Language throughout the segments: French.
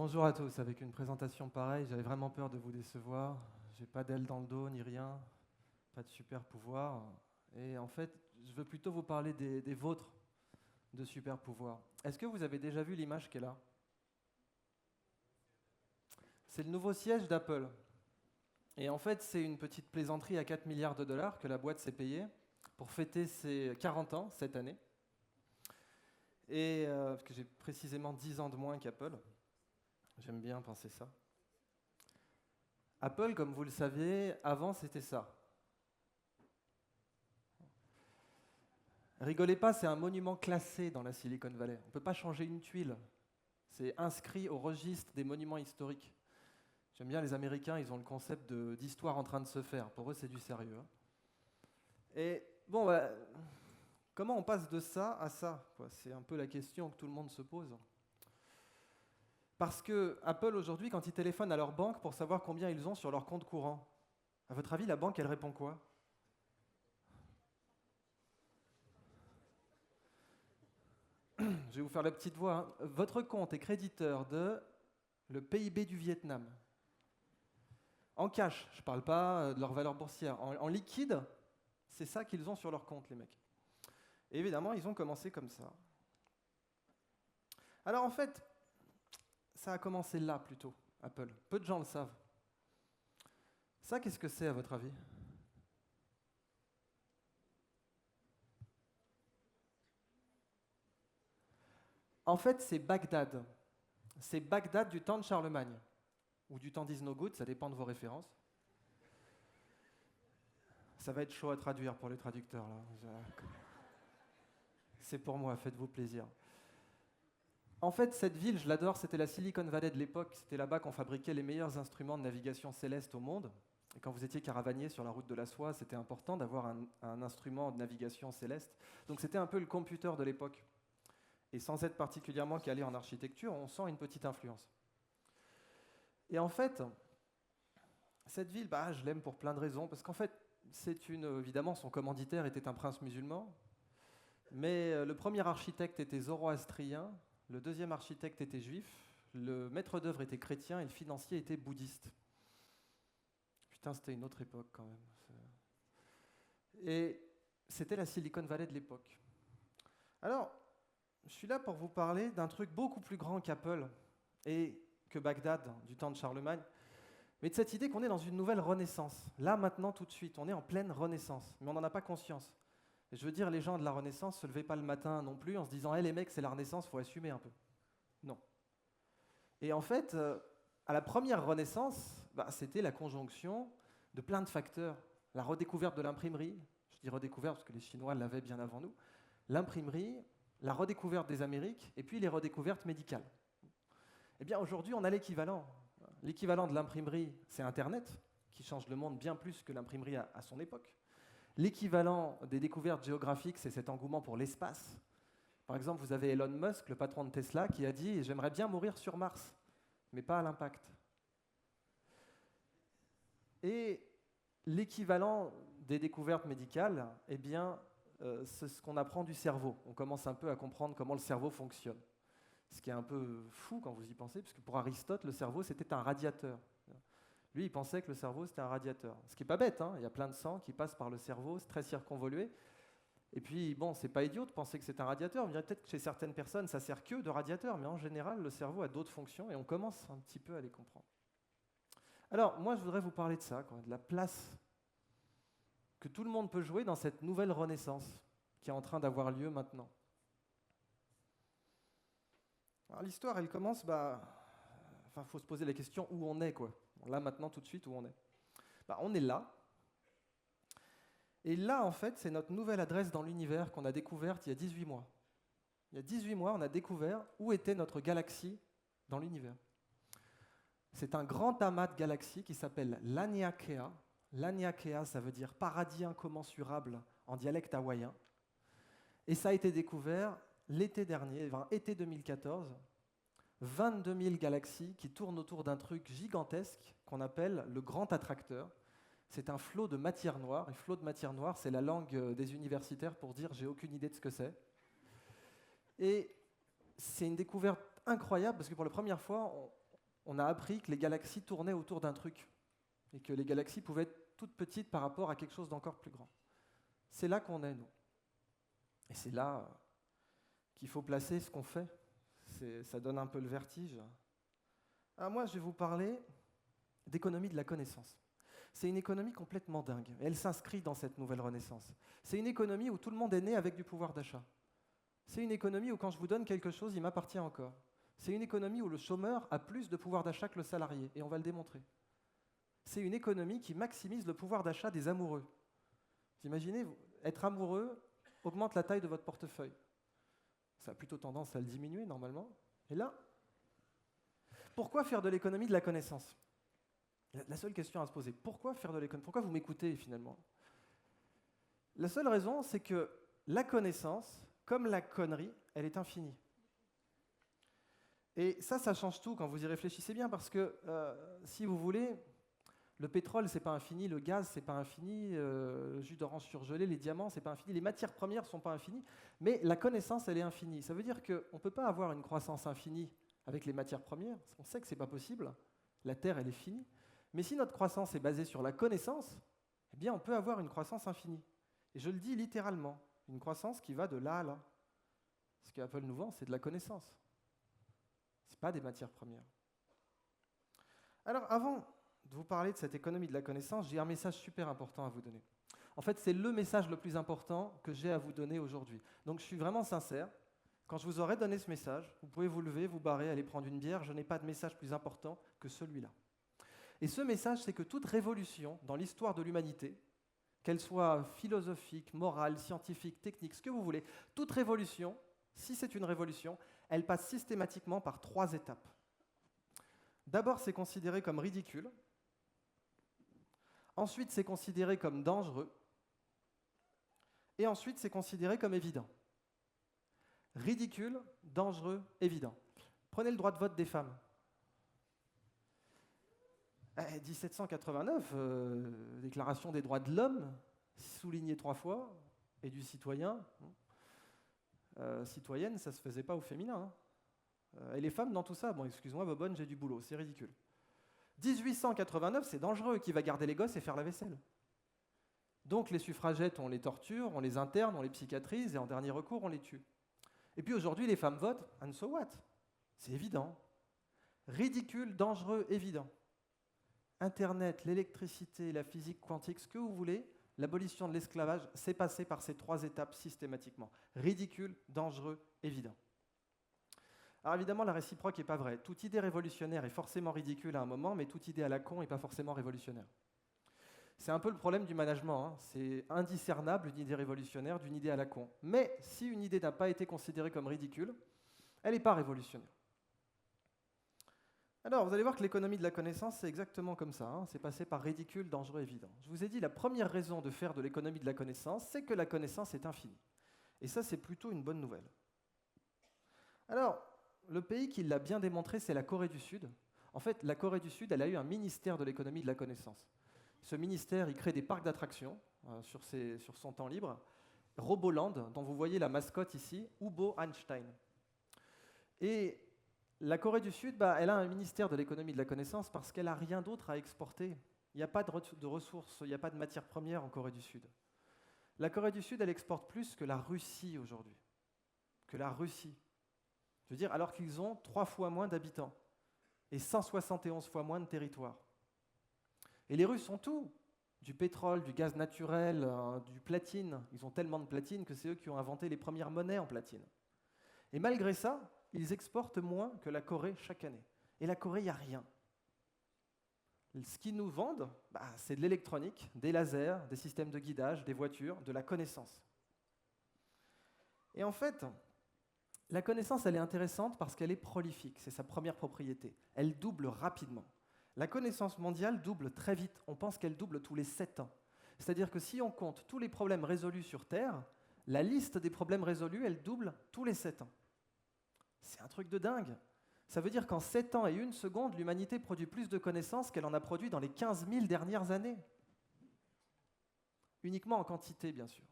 Bonjour à tous. Avec une présentation pareille, j'avais vraiment peur de vous décevoir. J'ai pas d'aile dans le dos ni rien, pas de super pouvoir. Et en fait, je veux plutôt vous parler des vôtres de super pouvoirs. Est-ce que vous avez déjà vu l'image qui est là? C'est le nouveau siège d'Apple. Et en fait, c'est une petite plaisanterie à 4 milliards de dollars que la boîte s'est payée pour fêter ses 40 ans cette année. Et parce que j'ai précisément 10 ans de moins qu'Apple. J'aime bien penser ça. Apple, comme vous le saviez, avant c'était ça. Rigolez pas, c'est un monument classé dans la Silicon Valley. On ne peut pas changer une tuile. C'est inscrit au registre des monuments historiques. J'aime bien les Américains, ils ont le concept d'histoire en train de se faire. Pour eux, c'est du sérieux. Et bon, comment on passe de ça à ça, quoi? C'est un peu la question que tout le monde se pose. Parce que Apple, aujourd'hui, quand ils téléphonent à leur banque pour savoir combien ils ont sur leur compte courant, à votre avis, la banque, elle répond quoi? Je vais vous faire la petite voix, hein. Votre compte est créditeur de le PIB du Vietnam. En cash, je ne parle pas de leur valeur boursière. En liquide, c'est ça qu'ils ont sur leur compte, les mecs. Et évidemment, ils ont commencé comme ça. Alors en fait, ça a commencé là plutôt, Apple. Peu de gens le savent. Ça, qu'est-ce que c'est à votre avis? En fait, c'est Bagdad. C'est Bagdad du temps de Charlemagne, ou du temps d'Isnogoud, ça dépend de vos références. Ça va être chaud à traduire pour les traducteurs, là. C'est pour moi, faites-vous plaisir. En fait, cette ville, je l'adore, c'était la Silicon Valley de l'époque. C'était là-bas qu'on fabriquait les meilleurs instruments de navigation céleste au monde. Et quand vous étiez caravanier sur la route de la soie, c'était important d'avoir un instrument de navigation céleste. Donc c'était un peu le computer de l'époque. Et sans être particulièrement calé en architecture, on sent une petite influence. Et en fait, cette ville, je l'aime pour plein de raisons, parce qu'en fait, évidemment, son commanditaire était un prince musulman, mais le premier architecte était zoroastrien, le deuxième architecte était juif, le maître d'œuvre était chrétien et le financier était bouddhiste. Putain, c'était une autre époque quand même. Et c'était la Silicon Valley de l'époque. Alors, je suis là pour vous parler d'un truc beaucoup plus grand qu'Apple et que Bagdad, du temps de Charlemagne, mais de cette idée qu'on est dans une nouvelle renaissance. Là, maintenant, tout de suite, on est en pleine renaissance, mais on n'en a pas conscience. Et je veux dire, les gens de la Renaissance ne se levaient pas le matin non plus en se disant les mecs, c'est la Renaissance, il faut assumer un peu. Non. Et en fait, à la première Renaissance, c'était la conjonction de plein de facteurs. La redécouverte de l'imprimerie, je dis redécouverte parce que les Chinois l'avaient bien avant nous, l'imprimerie, la redécouverte des Amériques, et puis les redécouvertes médicales. Eh bien, aujourd'hui, on a l'équivalent. L'équivalent de l'imprimerie, c'est Internet, qui change le monde bien plus que l'imprimerie à son époque. L'équivalent des découvertes géographiques, c'est cet engouement pour l'espace. Par exemple, vous avez Elon Musk, le patron de Tesla, qui a dit « J'aimerais bien mourir sur Mars, mais pas à l'impact ». Et l'équivalent des découvertes médicales, eh bien, c'est ce qu'on apprend du cerveau. On commence un peu à comprendre comment le cerveau fonctionne. Ce qui est un peu fou quand vous y pensez, parce que pour Aristote, le cerveau, c'était un radiateur. Lui, il pensait que le cerveau, c'était un radiateur. Ce qui n'est pas bête, hein. Il y a plein de sang qui passe par le cerveau, c'est très circonvolué. Et puis, bon, c'est pas idiot de penser que c'est un radiateur. Peut-être que chez certaines personnes, ça sert que de radiateur, mais en général, le cerveau a d'autres fonctions et on commence un petit peu à les comprendre. Alors, moi, je voudrais vous parler de ça, de la place que tout le monde peut jouer dans cette nouvelle renaissance qui est en train d'avoir lieu maintenant. Alors, l'histoire, elle commence, faut se poser la question où on est, quoi. Là, maintenant, tout de suite, où on est. On est là. Et là, en fait, c'est notre nouvelle adresse dans l'univers qu'on a découverte il y a 18 mois. Il y a 18 mois, on a découvert où était notre galaxie dans l'univers. C'est un grand amas de galaxies qui s'appelle l'Aniakea. L'Aniakea, ça veut dire paradis incommensurable en dialecte hawaïen. Et ça a été découvert l'été dernier, été 2014. 22 000 galaxies qui tournent autour d'un truc gigantesque qu'on appelle le grand attracteur. C'est un flot de matière noire. Et flot de matière noire, c'est la langue des universitaires pour dire « j'ai aucune idée de ce que c'est ». Et c'est une découverte incroyable parce que pour la première fois, on a appris que les galaxies tournaient autour d'un truc, et que les galaxies pouvaient être toutes petites par rapport à quelque chose d'encore plus grand. C'est là qu'on est, nous. Et c'est là qu'il faut placer ce qu'on fait. Ça donne un peu le vertige. Alors moi, je vais vous parler d'économie de la connaissance. C'est une économie complètement dingue. Et elle s'inscrit dans cette nouvelle renaissance. C'est une économie où tout le monde est né avec du pouvoir d'achat. C'est une économie où quand je vous donne quelque chose, il m'appartient encore. C'est une économie où le chômeur a plus de pouvoir d'achat que le salarié, et on va le démontrer. C'est une économie qui maximise le pouvoir d'achat des amoureux. Vous imaginez, être amoureux augmente la taille de votre portefeuille. Ça a plutôt tendance à le diminuer normalement. Et là, pourquoi faire de l'économie de la connaissance ? La seule question à se poser, pourquoi faire de l'économie ? Pourquoi vous m'écoutez finalement ? La seule raison, c'est que la connaissance, comme la connerie, elle est infinie. Et ça change tout quand vous y réfléchissez bien, parce que si vous voulez, le pétrole, c'est pas infini, le gaz, c'est pas infini, le jus d'orange surgelé, les diamants, c'est pas infini, les matières premières sont pas infinies, mais la connaissance, elle est infinie. Ça veut dire qu'on ne peut pas avoir une croissance infinie avec les matières premières, parce qu'on sait que c'est pas possible, la Terre, elle est finie. Mais si notre croissance est basée sur la connaissance, eh bien, on peut avoir une croissance infinie. Et je le dis littéralement, une croissance qui va de là à là. Ce qu'Apple nous vend, c'est de la connaissance. Ce n'est pas des matières premières. Alors, avant de vous parler de cette économie de la connaissance, j'ai un message super important à vous donner. En fait, c'est le message le plus important que j'ai à vous donner aujourd'hui. Donc, je suis vraiment sincère. Quand je vous aurai donné ce message, vous pouvez vous lever, vous barrer, aller prendre une bière. Je n'ai pas de message plus important que celui-là. Et ce message, c'est que toute révolution dans l'histoire de l'humanité, qu'elle soit philosophique, morale, scientifique, technique, ce que vous voulez, toute révolution, si c'est une révolution, elle passe systématiquement par 3 étapes. D'abord, c'est considéré comme ridicule. Ensuite, c'est considéré comme dangereux. Et ensuite, c'est considéré comme évident. Ridicule, dangereux, évident. Prenez le droit de vote des femmes. 1789, Déclaration des droits de l'homme, soulignée 3 fois, et du citoyen. Citoyenne, ça ne se faisait pas au féminin. Et les femmes dans tout ça, bon, excuse-moi, Bobonne, j'ai du boulot, c'est ridicule. 1889, c'est dangereux, qui va garder les gosses et faire la vaisselle. Donc les suffragettes, on les torture, on les interne, on les psychiatrise, et en dernier recours, on les tue. Et puis aujourd'hui, les femmes votent, and so what ? C'est évident. Ridicule, dangereux, évident. Internet, l'électricité, la physique quantique, ce que vous voulez, l'abolition de l'esclavage, c'est passé par ces 3 étapes systématiquement. Ridicule, dangereux, évident. Alors évidemment, la réciproque n'est pas vraie. Toute idée révolutionnaire est forcément ridicule à un moment, mais toute idée à la con n'est pas forcément révolutionnaire. C'est un peu le problème du management, hein. C'est indiscernable une idée révolutionnaire d'une idée à la con. Mais si une idée n'a pas été considérée comme ridicule, elle n'est pas révolutionnaire. Alors, vous allez voir que l'économie de la connaissance, c'est exactement comme ça. Hein. C'est passé par ridicule, dangereux, évident. Je vous ai dit, la première raison de faire de l'économie de la connaissance, c'est que la connaissance est infinie. Et ça, c'est plutôt une bonne nouvelle. Alors, le pays qui l'a bien démontré, c'est la Corée du Sud. En fait, la Corée du Sud, elle a eu un ministère de l'économie de la connaissance. Ce ministère, il crée des parcs d'attractions sur son temps libre. Roboland, dont vous voyez la mascotte ici, Ubo Einstein. Et la Corée du Sud, elle a un ministère de l'économie de la connaissance parce qu'elle n'a rien d'autre à exporter. Il n'y a pas de ressources, il n'y a pas de matières premières en Corée du Sud. La Corée du Sud, elle exporte plus que la Russie aujourd'hui. Que la Russie. Je veux dire, alors qu'ils ont 3 fois moins d'habitants et 171 fois moins de territoire. Et les Russes ont tout. Du pétrole, du gaz naturel, du platine. Ils ont tellement de platine que c'est eux qui ont inventé les premières monnaies en platine. Et malgré ça, ils exportent moins que la Corée chaque année. Et la Corée, il n'y a rien. Ce qu'ils nous vendent, c'est de l'électronique, des lasers, des systèmes de guidage, des voitures, de la connaissance. Et en fait, la connaissance, elle est intéressante parce qu'elle est prolifique. C'est sa première propriété. Elle double rapidement. La connaissance mondiale double très vite. On pense qu'elle double tous les 7 ans. C'est-à-dire que si on compte tous les problèmes résolus sur Terre, la liste des problèmes résolus, elle double tous les 7 ans. C'est un truc de dingue. Ça veut dire qu'en 7 ans et 1 seconde, l'humanité produit plus de connaissances qu'elle en a produit dans les 15 000 dernières années. Uniquement en quantité, bien sûr.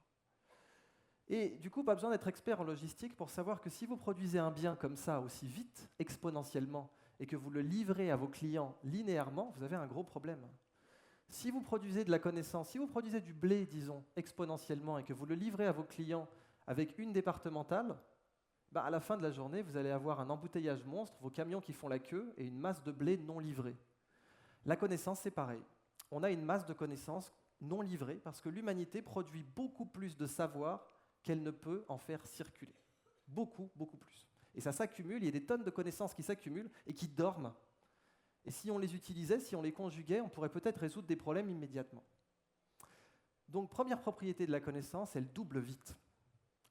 Et du coup, pas besoin d'être expert en logistique pour savoir que si vous produisez un bien comme ça, aussi vite, exponentiellement, et que vous le livrez à vos clients linéairement, vous avez un gros problème. Si vous produisez de la connaissance, si vous produisez du blé, disons, exponentiellement, et que vous le livrez à vos clients avec une départementale, à la fin de la journée, vous allez avoir un embouteillage monstre, vos camions qui font la queue et une masse de blé non livrée. La connaissance, c'est pareil. On a une masse de connaissances non livrée parce que l'humanité produit beaucoup plus de savoir qu'elle ne peut en faire circuler. Beaucoup, beaucoup plus. Et ça s'accumule, il y a des tonnes de connaissances qui s'accumulent et qui dorment. Et si on les utilisait, si on les conjuguait, on pourrait peut-être résoudre des problèmes immédiatement. Donc, première propriété de la connaissance, elle double vite.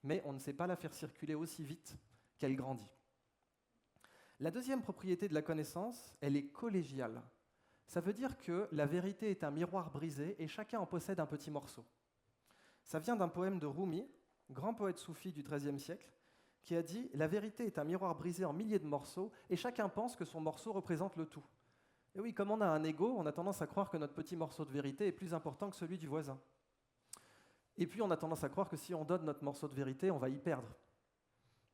Mais on ne sait pas la faire circuler aussi vite qu'elle grandit. La deuxième propriété de la connaissance, elle est collégiale. Ça veut dire que la vérité est un miroir brisé et chacun en possède un petit morceau. Ça vient d'un poème de Rumi, grand poète soufi du XIIIe siècle, qui a dit « La vérité est un miroir brisé en milliers de morceaux et chacun pense que son morceau représente le tout. » Et oui, comme on a un ego, on a tendance à croire que notre petit morceau de vérité est plus important que celui du voisin. Et puis on a tendance à croire que si on donne notre morceau de vérité, on va y perdre.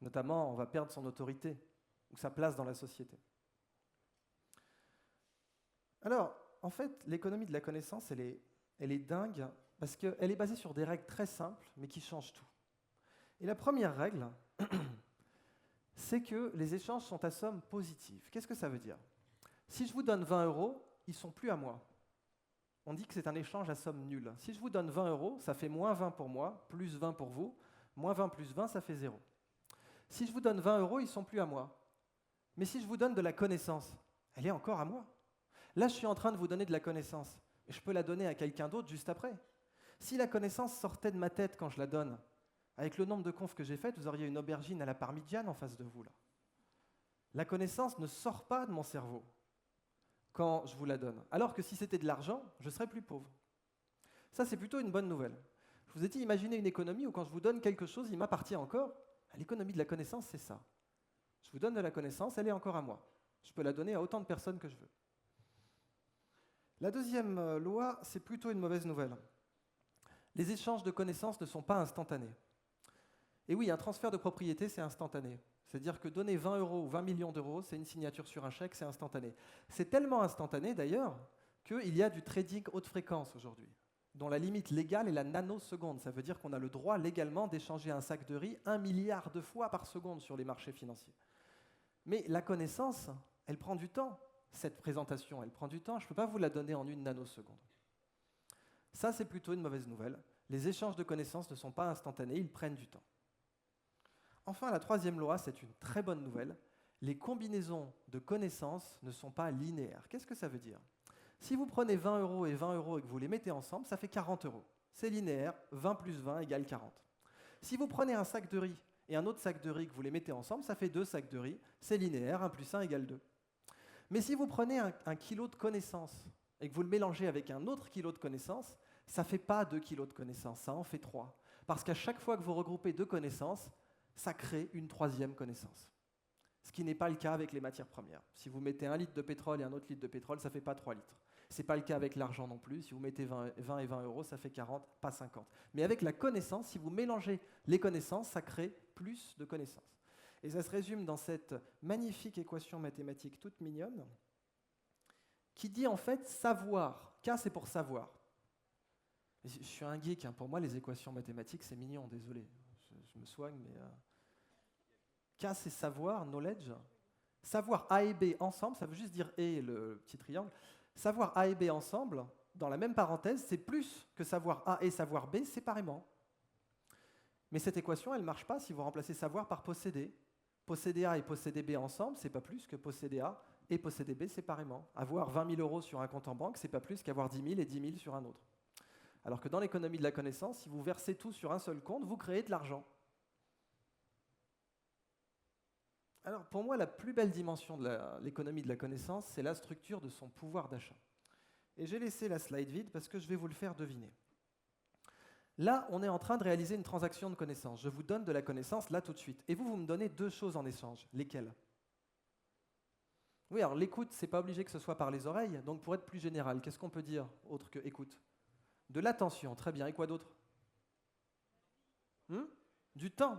Notamment, on va perdre son autorité ou sa place dans la société. Alors, en fait, l'économie de la connaissance, elle est dingue parce qu'elle est basée sur des règles très simples, mais qui changent tout. Et la première règle, c'est que les échanges sont à somme positive. Qu'est-ce que ça veut dire ? Si je vous donne 20 €, ils ne sont plus à moi. On dit que c'est un échange à somme nulle. Si je vous donne 20 €, ça fait moins 20 pour moi, plus 20 pour vous, moins 20 plus 20, ça fait 0. Si je vous donne 20 €, ils ne sont plus à moi. Mais si je vous donne de la connaissance, elle est encore à moi. Là, je suis en train de vous donner de la connaissance, et je peux la donner à quelqu'un d'autre juste après. Si la connaissance sortait de ma tête quand je la donne, avec le nombre de confs que j'ai faites, vous auriez une aubergine à la parmigiane en face de vous, là. La connaissance ne sort pas de mon cerveau quand je vous la donne. Alors que si c'était de l'argent, je serais plus pauvre. Ça, c'est plutôt une bonne nouvelle. Je vous ai dit, imaginez une économie où quand je vous donne quelque chose, il m'appartient encore. L'économie de la connaissance, c'est ça. Je vous donne de la connaissance, elle est encore à moi. Je peux la donner à autant de personnes que je veux. La deuxième loi, c'est plutôt une mauvaise nouvelle. Les échanges de connaissances ne sont pas instantanés. Et oui, un transfert de propriété, c'est instantané. C'est-à-dire que donner 20 € ou 20 millions d'euros, c'est une signature sur un chèque, c'est instantané. C'est tellement instantané, d'ailleurs, qu'il y a du trading haute fréquence aujourd'hui, dont la limite légale est la nanoseconde. Ça veut dire qu'on a le droit légalement d'échanger un sac de riz 1 milliard de fois par seconde sur les marchés financiers. Mais la connaissance, elle prend du temps. Cette présentation, elle prend du temps. Je ne peux pas vous la donner en une nanoseconde. Ça, c'est plutôt une mauvaise nouvelle. Les échanges de connaissances ne sont pas instantanés, ils prennent du temps. Enfin, la troisième loi, c'est une très bonne nouvelle. Les combinaisons de connaissances ne sont pas linéaires. Qu'est-ce que ça veut dire ? Si vous prenez 20 € et 20 € et que vous les mettez ensemble, ça fait 40 €. C'est linéaire, 20 plus 20 égale 40. Si vous prenez un sac de riz et un autre sac de riz que vous les mettez ensemble, ça fait 2 sacs de riz, c'est linéaire, 1 plus 1 égale 2. Mais si vous prenez un kilo de connaissances et que vous le mélangez avec un autre kilo de connaissances, ça ne fait pas 2 kilos de connaissances, ça en fait 3. Parce qu'à chaque fois que vous regroupez 2 connaissances, ça crée une troisième connaissance. Ce qui n'est pas le cas avec les matières premières. Si vous mettez 1 litre de pétrole et un autre litre de pétrole, ça ne fait pas 3 litres. Ce n'est pas le cas avec l'argent non plus. Si vous mettez 20 et 20 €, ça fait 40, pas 50. Mais avec la connaissance, si vous mélangez les connaissances, ça crée plus de connaissances. Et ça se résume dans cette magnifique équation mathématique toute mignonne qui dit en fait savoir. K, c'est pour savoir. Je suis un geek, hein. Pour moi, les équations mathématiques, c'est mignon, désolé. Je me soigne, mais... K, c'est savoir, knowledge. Savoir A et B ensemble, ça veut juste dire et le petit triangle. Savoir A et B ensemble, dans la même parenthèse, c'est plus que savoir A et savoir B séparément. Mais cette équation, elle ne marche pas si vous remplacez savoir par posséder. Posséder A et posséder B ensemble, c'est pas plus que posséder A et posséder B séparément. Avoir 20 000 € sur un compte en banque, c'est pas plus qu'avoir 10 000 et 10 000 sur un autre. Alors que dans l'économie de la connaissance, si vous versez tout sur un seul compte, vous créez de l'argent. Alors pour moi, la plus belle dimension de l'économie de la connaissance, c'est la structure de son pouvoir d'achat. Et j'ai laissé la slide vide parce que je vais vous le faire deviner. Là, on est en train de réaliser une transaction de connaissance. Je vous donne de la connaissance là tout de suite. Et vous me donnez 2 choses en échange. Lesquelles ? Oui, alors l'écoute, ce n'est pas obligé que ce soit par les oreilles. Donc pour être plus général, qu'est-ce qu'on peut dire autre que écoute ? De l'attention, très bien. Et quoi d'autre ? Du temps.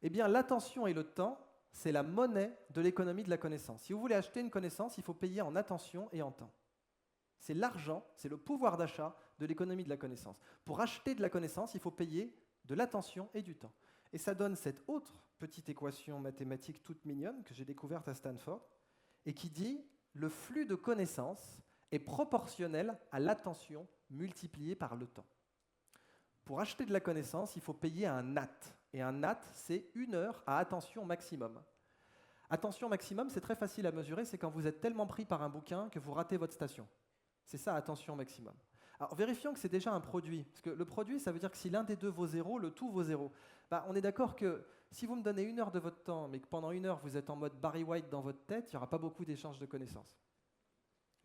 Eh bien, l'attention et le temps, c'est la monnaie de l'économie de la connaissance. Si vous voulez acheter une connaissance, il faut payer en attention et en temps. C'est l'argent, c'est le pouvoir d'achat de l'économie de la connaissance. Pour acheter de la connaissance, il faut payer de l'attention et du temps. Et ça donne cette autre petite équation mathématique toute mignonne que j'ai découverte à Stanford et qui dit le flux de connaissances est proportionnel à l'attention multipliée par le temps. Pour acheter de la connaissance, il faut payer un NAT. Et un NAT, c'est 1 heure à attention maximum. Attention maximum, c'est très facile à mesurer, c'est quand vous êtes tellement pris par un bouquin que vous ratez votre station. C'est ça, attention maximum. Alors vérifions que c'est déjà un produit, parce que le produit, ça veut dire que si l'un des deux vaut 0, le tout vaut 0. On est d'accord que si vous me donnez 1 heure de votre temps, mais que pendant 1 heure, vous êtes en mode Barry White dans votre tête, il n'y aura pas beaucoup d'échanges de connaissances.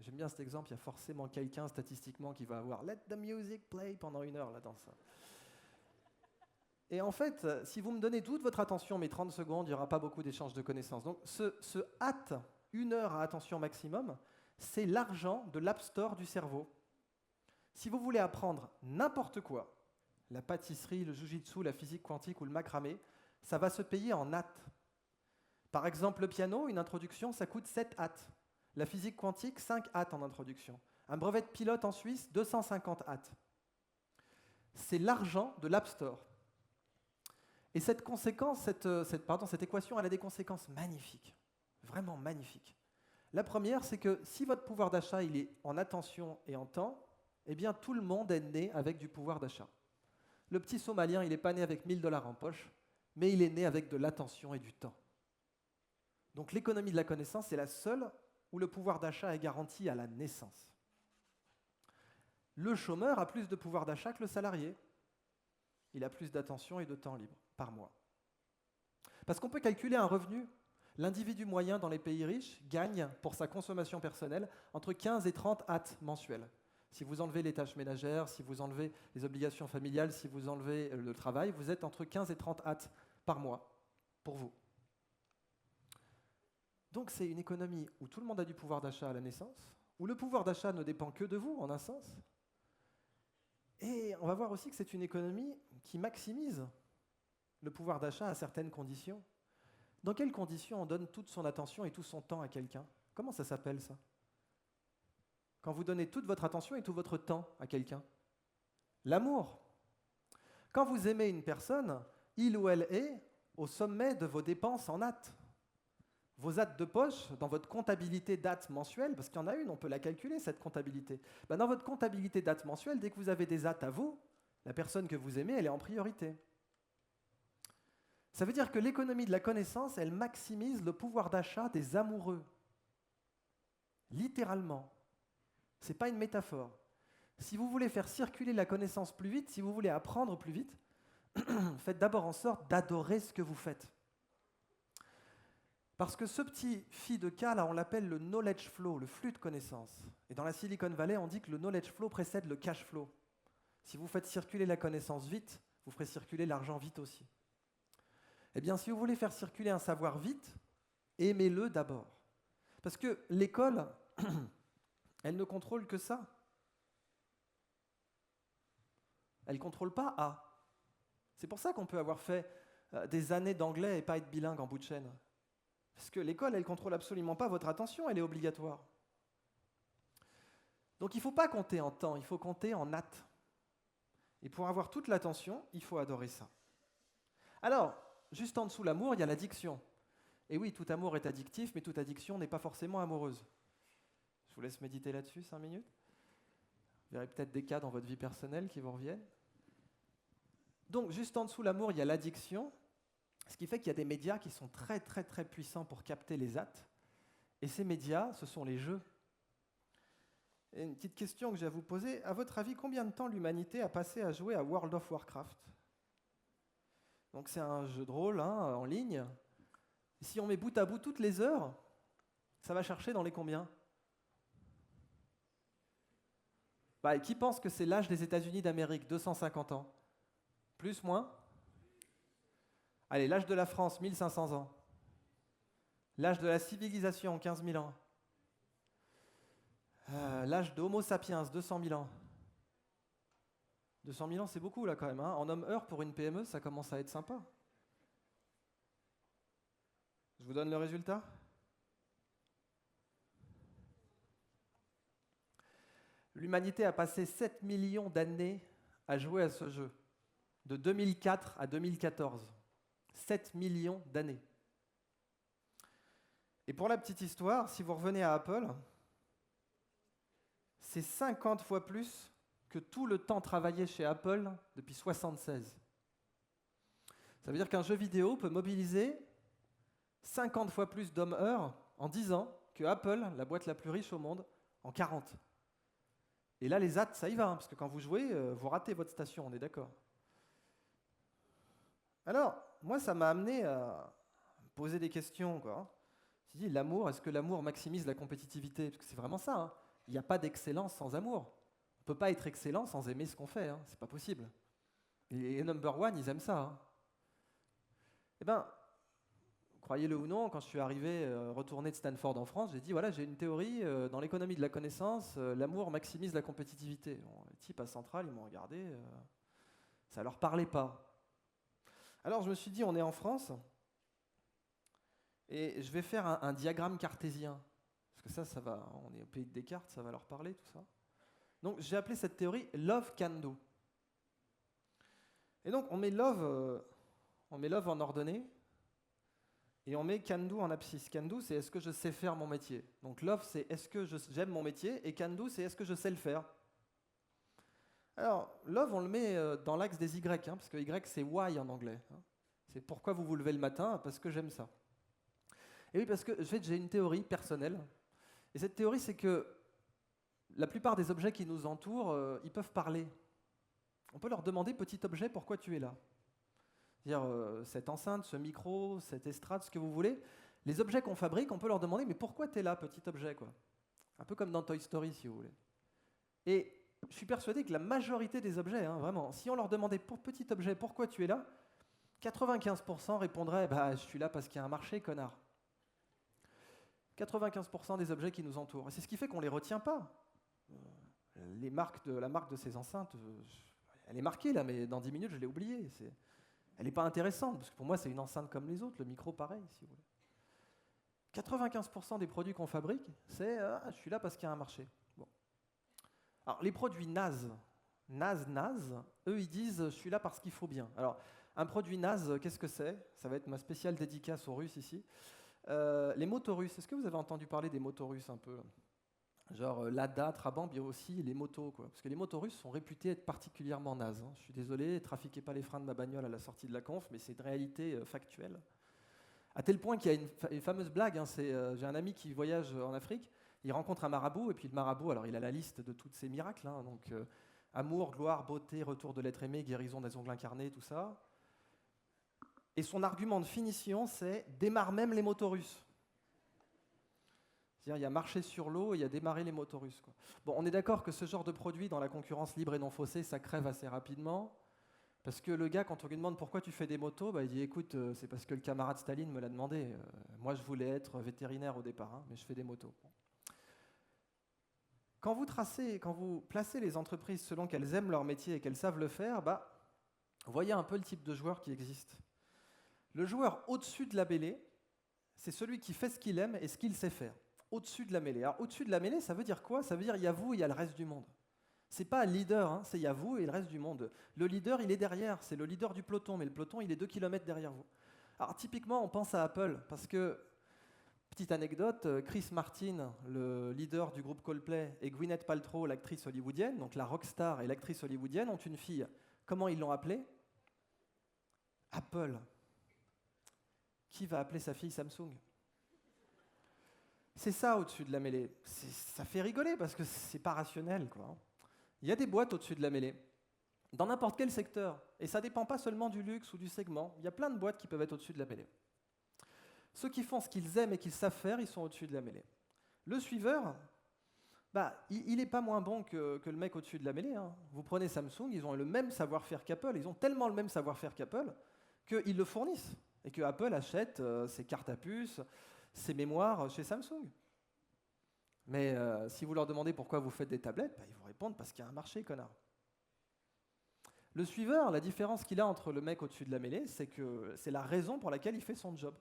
J'aime bien cet exemple, il y a forcément quelqu'un statistiquement qui va avoir « Let the music play » pendant 1 heure là, dans ça. Et en fait, si vous me donnez toute votre attention, mais 30 secondes, il n'y aura pas beaucoup d'échanges de connaissances. Donc ce hâte, 1 heure à attention maximum, c'est l'argent de l'App Store du cerveau. Si vous voulez apprendre n'importe quoi, la pâtisserie, le jujitsu, la physique quantique ou le macramé, ça va se payer en hâte. Par exemple, le piano, une introduction, ça coûte 7 hâtes. La physique quantique, 5 hâtes en introduction. Un brevet de pilote en Suisse, 250 hâtes. C'est l'argent de l'App Store. Et cette équation, elle a des conséquences magnifiques, vraiment magnifiques. La première, c'est que si votre pouvoir d'achat il est en attention et en temps, eh bien tout le monde est né avec du pouvoir d'achat. Le petit Somalien, il n'est pas né avec 1 000 $ en poche, mais il est né avec de l'attention et du temps. Donc l'économie de la connaissance, c'est la seule où le pouvoir d'achat est garanti à la naissance. Le chômeur a plus de pouvoir d'achat que le salarié. Il a plus d'attention et de temps libre par mois. Parce qu'on peut calculer un revenu. L'individu moyen dans les pays riches gagne, pour sa consommation personnelle, entre 15 et 30 hâtes mensuelles. Si vous enlevez les tâches ménagères, si vous enlevez les obligations familiales, si vous enlevez le travail, vous êtes entre 15 et 30 hâtes par mois pour vous. Donc c'est une économie où tout le monde a du pouvoir d'achat à la naissance, où le pouvoir d'achat ne dépend que de vous, en un sens. Et on va voir aussi que c'est une économie qui maximise le pouvoir d'achat à certaines conditions. Dans quelles conditions on donne toute son attention et tout son temps à quelqu'un? Comment ça s'appelle ça? Quand vous donnez toute votre attention et tout votre temps à quelqu'un? L'amour. Quand vous aimez une personne, il ou elle est au sommet de vos dépenses en hâte. Vos hâtes de poche, dans votre comptabilité d'hâte mensuelle, parce qu'il y en a une, on peut la calculer, cette comptabilité. Dans votre comptabilité d'hâte mensuelle, dès que vous avez des hâtes à vous, la personne que vous aimez, elle est en priorité. Ça veut dire que l'économie de la connaissance, elle maximise le pouvoir d'achat des amoureux. Littéralement. Ce n'est pas une métaphore. Si vous voulez faire circuler la connaissance plus vite, si vous voulez apprendre plus vite, faites d'abord en sorte d'adorer ce que vous faites. Parce que ce petit phi de K, là, on l'appelle le knowledge flow, le flux de connaissances. Et dans la Silicon Valley, on dit que le knowledge flow précède le cash flow. Si vous faites circuler la connaissance vite, vous ferez circuler l'argent vite aussi. Eh bien, si vous voulez faire circuler un savoir vite, aimez-le d'abord. Parce que l'école, elle ne contrôle que ça. Elle ne contrôle pas A. C'est pour ça qu'on peut avoir fait des années d'anglais et pas être bilingue en bout de chaîne. Parce que l'école, elle ne contrôle absolument pas votre attention, elle est obligatoire. Donc il ne faut pas compter en temps, il faut compter en hâte. Et pour avoir toute l'attention, il faut adorer ça. Alors, juste en dessous l'amour, il y a l'addiction. Et oui, tout amour est addictif, mais toute addiction n'est pas forcément amoureuse. Je vous laisse méditer là-dessus 5 minutes. Vous verrez peut-être des cas dans votre vie personnelle qui vous reviennent. Donc, juste en dessous l'amour, il y a l'addiction, ce qui fait qu'il y a des médias qui sont très, très, très puissants pour capter les hâtes. Et ces médias, ce sont les jeux. Et une petite question que j'ai à vous poser. À votre avis, combien de temps l'humanité a passé à jouer à World of Warcraft? Donc c'est un jeu de rôle en ligne. Et si on met bout à bout toutes les heures, ça va chercher dans les combien? Qui pense que c'est l'âge des États-Unis d'Amérique, 250 ans? Plus, moins? Allez, l'âge de la France, 1500 ans. L'âge de la civilisation, 15 000 ans. L'âge de Homo sapiens, 200 000 ans. 200 000 ans, c'est beaucoup là quand même. En homme-heure, pour une PME, ça commence à être sympa. Je vous donne le résultat? L'humanité a passé 7 millions d'années à jouer à ce jeu, de 2004 à 2014. 7 millions d'années. Et pour la petite histoire, si vous revenez à Apple, c'est 50 fois plus que tout le temps travaillé chez Apple depuis 1976. Ça veut dire qu'un jeu vidéo peut mobiliser 50 fois plus d'hommes-heures en 10 ans que Apple, la boîte la plus riche au monde, en 40. Et là, les AT, ça y va, parce que quand vous jouez, vous ratez votre station, on est d'accord. Alors, moi, ça m'a amené à poser des questions, quoi. Je me suis dit, l'amour, est-ce que l'amour maximise la compétitivité? Parce que c'est vraiment ça, hein. Il n'y a pas d'excellence sans amour. On ne peut pas être excellent sans aimer ce qu'on fait, hein. C'est pas possible. Et les number one, ils aiment ça, hein. Eh bien, croyez-le ou non, quand je suis arrivé, retourné de Stanford en France, j'ai dit, voilà, j'ai une théorie, dans l'économie de la connaissance, l'amour maximise la compétitivité. Bon, les types à Centrale, ils m'ont regardé, ça ne leur parlait pas. Alors je me suis dit, on est en France, et je vais faire un diagramme cartésien, parce que ça va, on est au pays de Descartes, ça va leur parler, tout ça. Donc j'ai appelé cette théorie « Love Can Do ». Et donc on met love en ordonnée, et on met can do en abscisse. Can do, c'est est-ce que je sais faire mon métier. Donc love, c'est est-ce que j'aime mon métier, et can do, c'est est-ce que je sais le faire. Alors, love, on le met dans l'axe des Y, hein, parce que Y, c'est why en anglais. Hein. C'est pourquoi vous vous levez le matin, parce que j'aime ça. Et oui, parce que en fait, j'ai une théorie personnelle, et cette théorie, c'est que la plupart des objets qui nous entourent, ils peuvent parler. On peut leur demander, petit objet, pourquoi tu es là. C'est-à-dire, cette enceinte, ce micro, cette estrade, ce que vous voulez, les objets qu'on fabrique, on peut leur demander, mais pourquoi tu es là, petit objet, quoi. Un peu comme dans Toy Story, si vous voulez. Et je suis persuadé que la majorité des objets, hein, vraiment, si on leur demandait, pour petit objet, pourquoi tu es là, 95% répondraient, bah, je suis là parce qu'il y a un marché, connard. 95% des objets qui nous entourent. Et c'est ce qui fait qu'on ne les retient pas. La marque de ces enceintes, elle est marquée là, mais dans 10 minutes, je l'ai oubliée. Elle n'est pas intéressante, parce que pour moi, c'est une enceinte comme les autres, le micro pareil, si vous voulez. 95% des produits qu'on fabrique, c'est je suis là parce qu'il y a un marché. Bon. Alors, les produits naze, eux, ils disent je suis là parce qu'il faut bien. Alors, un produit naze, qu'est-ce que c'est? Ça va être ma spéciale dédicace aux Russes ici. Les motos russes, est-ce que vous avez entendu parler des motos russes un peu? Genre Lada, Trabant, bien aussi les motos, quoi. Parce que les motos russes sont réputées être particulièrement nazes. Hein. Je suis désolé, trafiquez pas les freins de ma bagnole à la sortie de la conf, mais c'est une réalité factuelle. À tel point qu'il y a une fameuse blague, hein, j'ai un ami qui voyage en Afrique, il rencontre un marabout, et puis le marabout, alors il a la liste de tous ces miracles, hein, donc amour, gloire, beauté, retour de l'être aimé, guérison des ongles incarnés, tout ça. Et son argument de finition, c'est « démarre même les motos russes ». C'est-à-dire, il y a marché sur l'eau et il y a démarré les motos russes, quoi. Bon, on est d'accord que ce genre de produit, dans la concurrence libre et non faussée, ça crève assez rapidement. Parce que le gars, quand on lui demande pourquoi tu fais des motos, bah, il dit écoute, c'est parce que le camarade Staline me l'a demandé. Moi, je voulais être vétérinaire au départ, hein, mais je fais des motos. Bon. Quand vous placez les entreprises selon qu'elles aiment leur métier et qu'elles savent le faire, bah, vous voyez un peu le type de joueur qui existe. Le joueur au-dessus de la mêlée, c'est celui qui fait ce qu'il aime et ce qu'il sait faire. Au-dessus de la mêlée. Alors, au-dessus de la mêlée, ça veut dire quoi? Ça veut dire il y a vous et il y a le reste du monde. C'est pas le leader, hein, c'est il y a vous et le reste du monde. Le leader, il est derrière, c'est le leader du peloton, mais le peloton, il est 2 km derrière vous. Alors typiquement, on pense à Apple, parce que, petite anecdote, Chris Martin, le leader du groupe Coldplay, et Gwyneth Paltrow, l'actrice hollywoodienne, donc la rockstar et l'actrice hollywoodienne, ont une fille. Comment ils l'ont appelée? Apple. Qui va appeler sa fille Samsung? C'est ça au-dessus de la mêlée. Ça fait rigoler, parce que c'est pas rationnel, quoi. Il y a des boîtes au-dessus de la mêlée, dans n'importe quel secteur. Et ça ne dépend pas seulement du luxe ou du segment. Il y a plein de boîtes qui peuvent être au-dessus de la mêlée. Ceux qui font ce qu'ils aiment et qu'ils savent faire, ils sont au-dessus de la mêlée. Le suiveur, bah, il n'est pas moins bon que le mec au-dessus de la mêlée. Hein. Vous prenez Samsung, ils ont le même savoir-faire qu'Apple. Ils ont tellement le même savoir-faire qu'Apple qu'ils le fournissent. Et que Apple achète ses cartes à puce, ses mémoires chez Samsung. Mais si vous leur demandez pourquoi vous faites des tablettes, bah, ils vous répondent parce qu'il y a un marché, connard. Le suiveur, la différence qu'il a entre le mec au-dessus de la mêlée, c'est que c'est la raison pour laquelle il fait son job.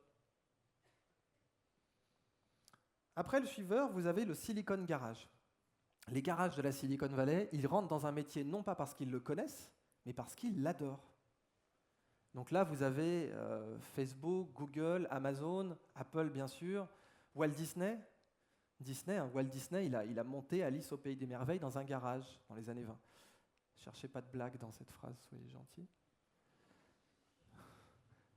Après le suiveur, vous avez le Silicon Garage. Les garages de la Silicon Valley, ils rentrent dans un métier non pas parce qu'ils le connaissent, mais parce qu'ils l'adorent. Donc là, vous avez Facebook, Google, Amazon, Apple bien sûr, Walt Disney. Walt Disney, il a monté Alice au Pays des Merveilles dans un garage dans les années 20. Cherchez pas de blague dans cette phrase, soyez gentils.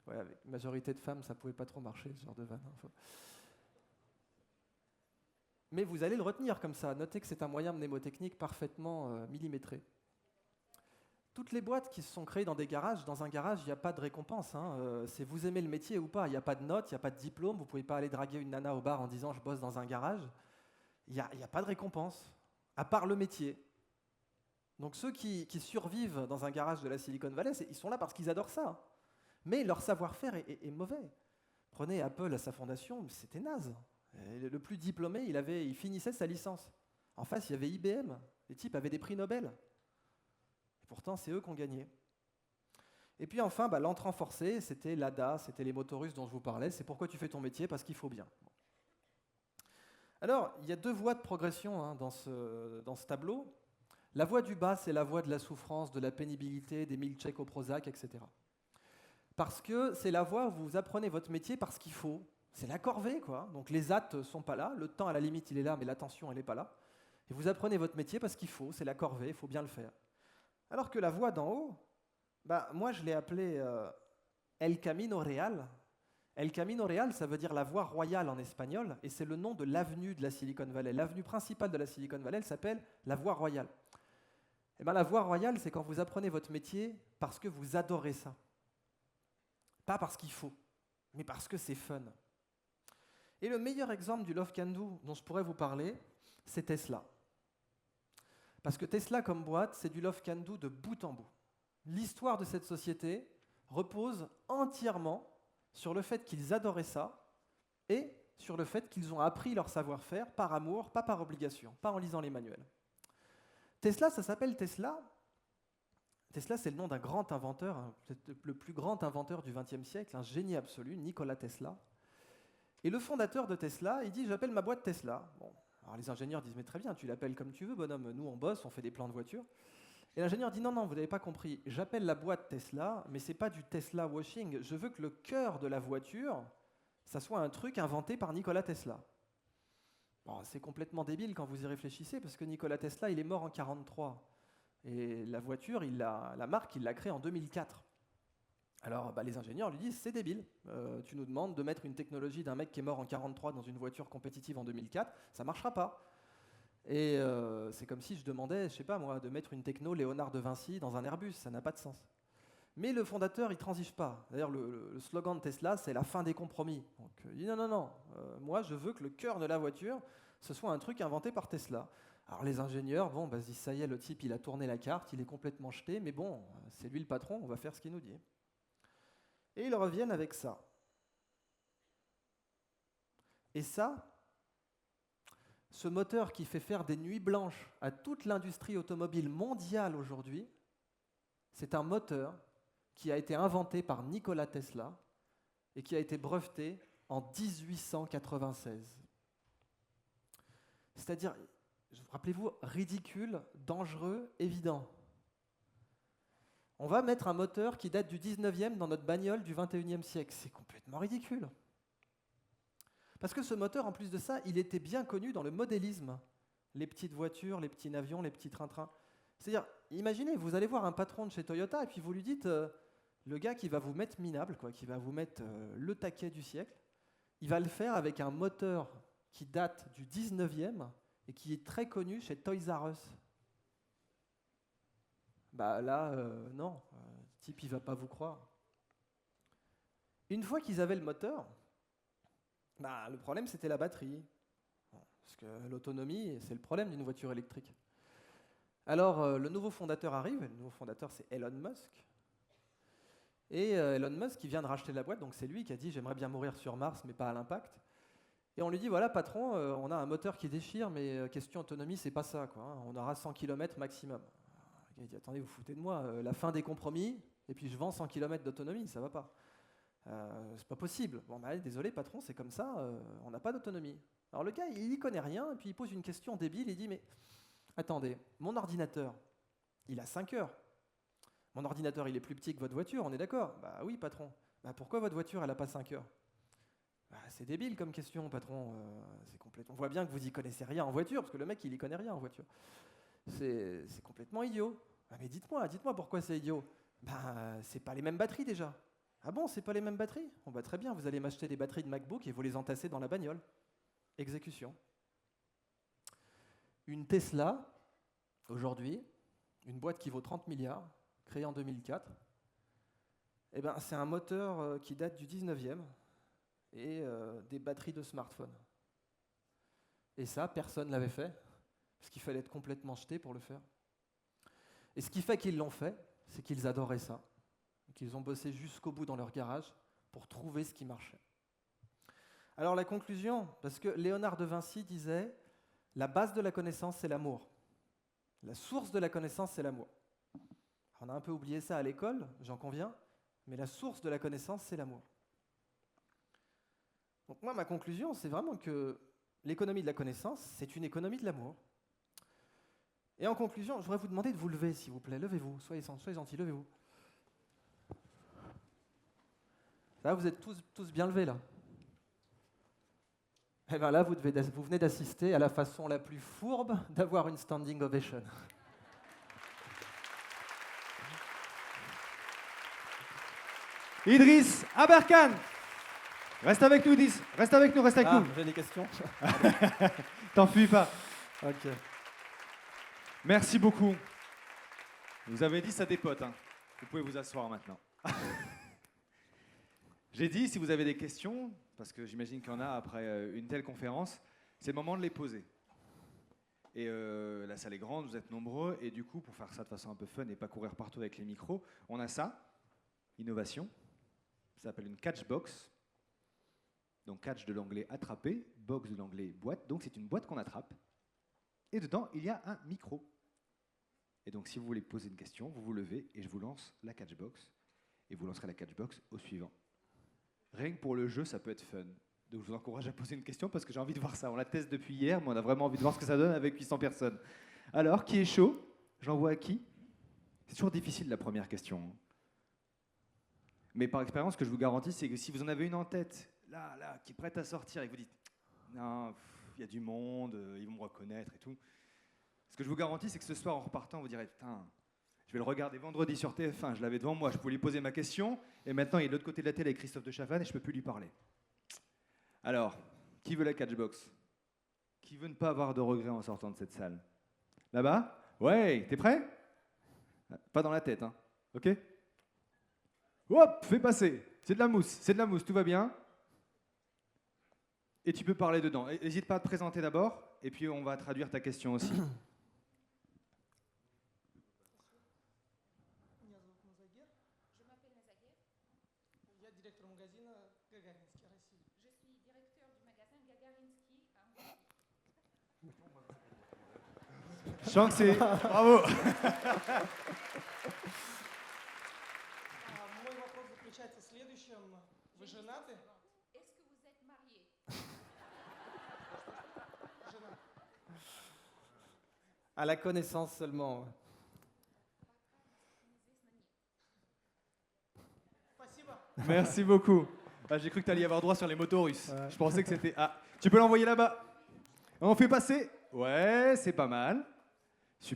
Ouais, avec une majorité de femmes, ça pouvait pas trop marcher, ce genre de vanne. Mais vous allez le retenir comme ça. Notez que c'est un moyen mnémotechnique parfaitement millimétré. Toutes les boîtes qui se sont créées dans un garage, il n'y a pas de récompense. C'est vous aimez le métier ou pas. Il n'y a pas de notes, il n'y a pas de diplôme. Vous ne pouvez pas aller draguer une nana au bar en disant « je bosse dans un garage ». Il n'y a pas de récompense, à part le métier. Donc ceux qui survivent dans un garage de la Silicon Valley, ils sont là parce qu'ils adorent ça. Mais leur savoir-faire est mauvais. Prenez Apple à sa fondation, c'était naze. Le plus diplômé, il finissait sa licence. En face, il y avait IBM. Les types avaient des prix Nobel. Et pourtant, c'est eux qui ont gagné. Et puis enfin, l'entrant forcé, c'était l'ADA, c'était les motorustes dont je vous parlais. C'est pourquoi tu fais ton métier, parce qu'il faut bien. Alors, il y a deux voies de progression dans ce tableau. La voie du bas, c'est la voie de la souffrance, de la pénibilité, des milkshakes au Prozac, etc. Parce que c'est la voie où vous apprenez votre métier parce qu'il faut. C'est la corvée, quoi. Donc les actes ne sont pas là, le temps à la limite il est là, mais l'attention elle n'est pas là. Et vous apprenez votre métier parce qu'il faut, c'est la corvée, il faut bien le faire. Alors que la voie d'en haut, moi je l'ai appelée El Camino Real. El Camino Real, ça veut dire la voie royale en espagnol, et c'est le nom de l'avenue de la Silicon Valley. L'avenue principale de la Silicon Valley, elle s'appelle la voie royale. Et la voie royale, c'est quand vous apprenez votre métier parce que vous adorez ça. Pas parce qu'il faut, mais parce que c'est fun. Et le meilleur exemple du Love Can Do dont je pourrais vous parler, c'est Tesla. Parce que Tesla, comme boîte, c'est du Love Can Do de bout en bout. L'histoire de cette société repose entièrement sur le fait qu'ils adoraient ça et sur le fait qu'ils ont appris leur savoir-faire par amour, pas par obligation, pas en lisant les manuels. Tesla, ça s'appelle Tesla. Tesla, c'est le nom d'un grand inventeur, peut-être le plus grand inventeur du XXe siècle, un génie absolu, Nikola Tesla. Et le fondateur de Tesla, il dit « j'appelle ma boîte Tesla ». Bon, alors les ingénieurs disent « mais très bien, tu l'appelles comme tu veux, bonhomme, nous on bosse, on fait des plans de voitures ». Et l'ingénieur dit « non, non, vous n'avez pas compris, j'appelle la boîte Tesla, mais ce n'est pas du Tesla washing, je veux que le cœur de la voiture, ça soit un truc inventé par Nikola Tesla ». Bon, c'est complètement débile quand vous y réfléchissez, parce que Nikola Tesla, il est mort en 1943. Et la voiture, la marque, il l'a créée en 2004. Alors les ingénieurs lui disent, c'est débile, tu nous demandes de mettre une technologie d'un mec qui est mort en 1943 dans une voiture compétitive en 2004, ça ne marchera pas. Et c'est comme si je demandais, je sais pas moi, de mettre une techno Léonard de Vinci dans un Airbus, ça n'a pas de sens. Mais le fondateur, il ne transige pas. D'ailleurs, le slogan de Tesla, c'est la fin des compromis. Donc il dit non, moi je veux que le cœur de la voiture, ce soit un truc inventé par Tesla. Alors les ingénieurs, se disent, ça y est, le type, il a tourné la carte, il est complètement jeté, mais bon, c'est lui le patron, on va faire ce qu'il nous dit. Et ils reviennent avec ça. Et ça, ce moteur qui fait faire des nuits blanches à toute l'industrie automobile mondiale aujourd'hui, c'est un moteur qui a été inventé par Nikola Tesla et qui a été breveté en 1896. C'est-à-dire, rappelez-vous, ridicule, dangereux, évident. On va mettre un moteur qui date du 19e dans notre bagnole du 21e siècle. C'est complètement ridicule. Parce que ce moteur, en plus de ça, il était bien connu dans le modélisme. Les petites voitures, les petits avions, les petits trains-trains. C'est-à-dire, imaginez, vous allez voir un patron de chez Toyota et puis vous lui dites, le gars qui va vous mettre minable, qui va vous mettre le taquet du siècle, il va le faire avec un moteur qui date du 19e et qui est très connu chez Toys R Us. Non, le type, il ne va pas vous croire. Une fois qu'ils avaient le moteur, le problème, c'était la batterie. Parce que l'autonomie, c'est le problème d'une voiture électrique. Alors, le nouveau fondateur arrive, et le nouveau fondateur, c'est Elon Musk. Et Elon Musk, il vient de racheter la boîte, donc c'est lui qui a dit « j'aimerais bien mourir sur Mars, mais pas à l'impact ». Et on lui dit « voilà, patron, on a un moteur qui déchire, mais question autonomie, c'est pas ça, quoi. On aura 100 km maximum ». Il dit « attendez, vous foutez de moi, la fin des compromis, et puis je vends 100 km d'autonomie, ça va pas ». C'est pas possible. Bon, bah, désolé, patron, c'est comme ça, on n'a pas d'autonomie. Alors le gars, il y connaît rien, et puis il pose une question débile, il dit, mais attendez, mon ordinateur, il a 5 heures. Mon ordinateur, il est plus petit que votre voiture, on est d'accord? Bah oui, patron. Bah pourquoi votre voiture, elle n'a pas 5 heures? Bah, c'est débile comme question, patron. C'est complètement... On voit bien que vous y connaissez rien en voiture, parce que le mec, il y connaît rien en voiture. C'est complètement idiot. Ah, mais dites-moi pourquoi c'est idiot? Bah, c'est pas les mêmes batteries déjà. Ah bon, c'est pas les mêmes batteries? Bon bah très bien, vous allez m'acheter des batteries de MacBook et vous les entassez dans la bagnole. Exécution. Une Tesla, aujourd'hui, une boîte qui vaut 30 milliards, créée en 2004, eh ben, c'est un moteur qui date du 19e et des batteries de smartphone. Et ça, personne ne l'avait fait, parce qu'il fallait être complètement jeté pour le faire. Et ce qui fait qu'ils l'ont fait, c'est qu'ils adoraient ça, et qu'ils ont bossé jusqu'au bout dans leur garage pour trouver ce qui marchait. Alors la conclusion, parce que Léonard de Vinci disait « La base de la connaissance, c'est l'amour. La source de la connaissance, c'est l'amour. » On a un peu oublié ça à l'école, j'en conviens, mais la source de la connaissance, c'est l'amour. Donc moi, ma conclusion, c'est vraiment que l'économie de la connaissance, c'est une économie de l'amour. Et en conclusion, je voudrais vous demander de vous lever, s'il vous plaît. Levez-vous, soyez gentils, levez-vous. Là, vous êtes tous bien levés, là. Et bien là, vous venez d'assister à la façon la plus fourbe d'avoir une standing ovation. Idriss Aberkan. Reste avec nous, Idriss. Reste avec nous. J'ai des questions. T'enfuis pas. Ok. Merci beaucoup. Vous avez dit ça des potes. Hein. Vous pouvez vous asseoir maintenant. J'ai dit, si vous avez des questions, parce que j'imagine qu'il y en a après une telle conférence, c'est le moment de les poser. Et la salle est grande, vous êtes nombreux, et du coup, pour faire ça de façon un peu fun et pas courir partout avec les micros, on a ça, innovation, ça s'appelle une catch box. Donc catch de l'anglais attraper, box de l'anglais boîte, donc c'est une boîte qu'on attrape, et dedans, il y a un micro. Et donc, si vous voulez poser une question, vous vous levez, et je vous lance la catch box, et vous lancerez la catch box au suivant. Rien que pour le jeu, ça peut être fun. Donc je vous encourage à poser une question parce que j'ai envie de voir ça. On la teste depuis hier, mais on a vraiment envie de voir ce que ça donne avec 800 personnes. Alors, qui est chaud? J'envoie à qui? C'est toujours difficile la première question. Mais par expérience, ce que je vous garantis, c'est que si vous en avez une en tête, là, qui est prête à sortir et que vous dites « Non, il y a du monde, ils vont me reconnaître et tout », ce que je vous garantis, c'est que ce soir, en repartant, vous direz « Putain, je vais le regarder vendredi sur TF1, je l'avais devant moi, je pouvais lui poser ma question, et maintenant il est de l'autre côté de la télé avec Christophe de Chavannes et je ne peux plus lui parler. » Alors, qui veut la catchbox? Qui veut ne pas avoir de regrets en sortant de cette salle? Là-bas? Ouais, t'es prêt? Pas dans la tête, hein. Ok? Hop, fais passer. C'est de la mousse, tout va bien. Et tu peux parler dedans. N'hésite pas à te présenter d'abord, et puis on va traduire ta question aussi. Je sens que c'est... Bravo. Мой вопрос заключается в следующем. Вы женаты? Est-ce que vous êtes marié? Жена. À la connaissance seulement. Спасибо. Merci beaucoup. Ah, j'ai cru que tu allais y avoir droit sur les motos russes. Ouais. Je pensais que c'était... Ah, tu peux l'envoyer là-bas. On fait passer. Ouais, c'est pas mal.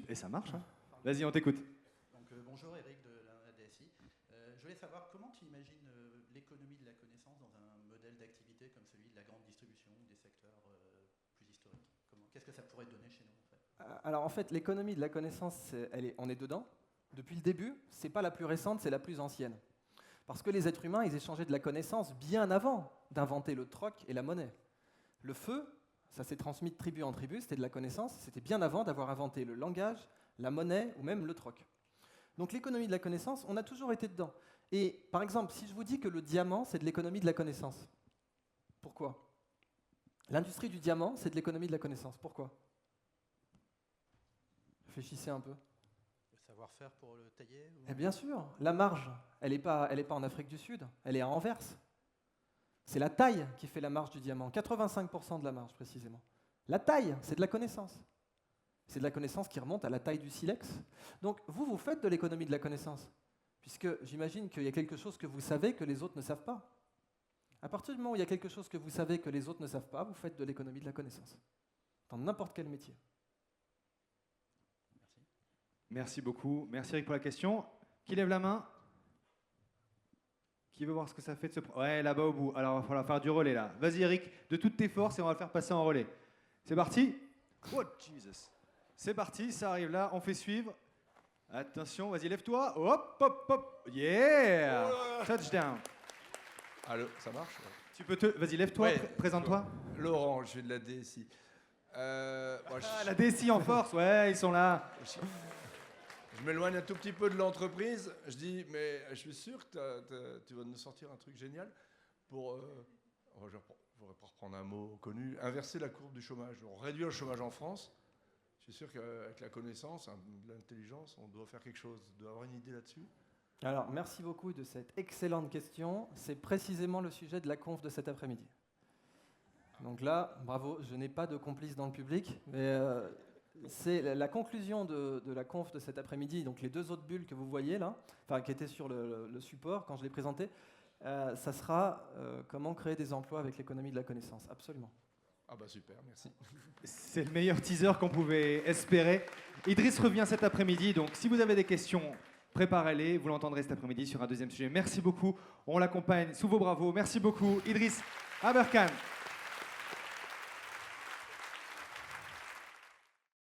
Et ça marche, hein. Vas-y, on t'écoute. Donc, bonjour Eric de la DSI. Je voulais savoir comment tu imagines l'économie de la connaissance dans un modèle d'activité comme celui de la grande distribution, des secteurs plus historiques. Qu'est-ce que ça pourrait donner chez nous en fait? Alors en fait, l'économie de la connaissance, on est dedans. Depuis le début, c'est pas la plus récente, c'est la plus ancienne. Parce que les êtres humains, ils échangeaient de la connaissance bien avant d'inventer le troc et la monnaie. Le feu, ça s'est transmis de tribu en tribu, c'était de la connaissance, c'était bien avant d'avoir inventé le langage, la monnaie ou même le troc. Donc l'économie de la connaissance, on a toujours été dedans. Et par exemple, si je vous dis que le diamant, c'est de l'économie de la connaissance, pourquoi? L'industrie du diamant, c'est de l'économie de la connaissance, pourquoi? Réfléchissez un peu. savoir-faire pour le tailler ou... Et bien sûr, la marge, elle n'est pas en Afrique du Sud, elle est à Anvers. C'est la taille qui fait la marge du diamant, 85% de la marge précisément. La taille, c'est de la connaissance. C'est de la connaissance qui remonte à la taille du silex. Donc vous faites de l'économie de la connaissance, puisque j'imagine qu'il y a quelque chose que vous savez que les autres ne savent pas. À partir du moment où il y a quelque chose que vous savez que les autres ne savent pas, vous faites de l'économie de la connaissance, dans n'importe quel métier. Merci beaucoup. Merci Eric pour la question. Qui lève la main? Qui veut voir ce que ça fait de se... Ouais, là-bas au bout. Alors, il va falloir faire du relais, là. Vas-y, Eric, de toutes tes forces, et on va le faire passer en relais. C'est parti? Oh, Jesus. C'est parti, ça arrive là, on fait suivre. Attention, vas-y, lève-toi. Hop, hop, hop. Yeah! Touchdown. Allô, ça marche? Tu peux te... Vas-y, lève-toi, Ouais. présente-toi. Laurent, je suis de la DSI. Moi, Ah, la DSI en force, ouais, ils sont là. je m'éloigne un tout petit peu de l'entreprise. Je dis, mais je suis sûr que tu vas nous sortir un truc génial pour, je ne pourrais pas reprendre un mot connu, inverser la courbe du chômage. On réduit le chômage en France. Je suis sûr qu'avec la connaissance, l'intelligence, on doit faire quelque chose. On doit avoir une idée là-dessus. Alors, merci beaucoup de cette excellente question. C'est précisément le sujet de la conf de cet après-midi. Donc là, bravo, je n'ai pas de complice dans le public, mais c'est la conclusion de la conf de cet après-midi. Donc les deux autres bulles que vous voyez là, enfin qui étaient sur le support quand je l'ai présenté, ça sera comment créer des emplois avec l'économie de la connaissance. Absolument. Ah bah super, merci. C'est le meilleur teaser qu'on pouvait espérer. Idriss revient cet après-midi, donc si vous avez des questions, préparez-les. Vous l'entendrez cet après-midi sur un deuxième sujet. Merci beaucoup. On l'accompagne sous vos bravos. Merci beaucoup, Idriss Aberkan.